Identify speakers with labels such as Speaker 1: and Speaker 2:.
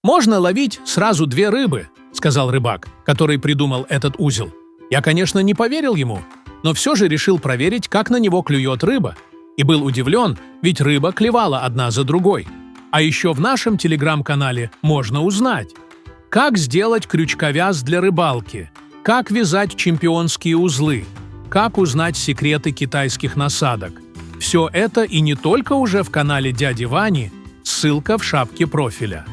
Speaker 1: «Можно ловить сразу 2 рыбы», — сказал рыбак, который придумал этот узел. Я, конечно, не поверил ему, но все же решил проверить, как на него клюет рыба. И был удивлен, ведь рыба клевала одна за другой. А еще в нашем телеграм-канале можно узнать, как сделать крючковяз для рыбалки, как вязать чемпионские узлы, как узнать секреты китайских насадок. Все это и не только уже в канале дяди Вани, ссылка в шапке профиля.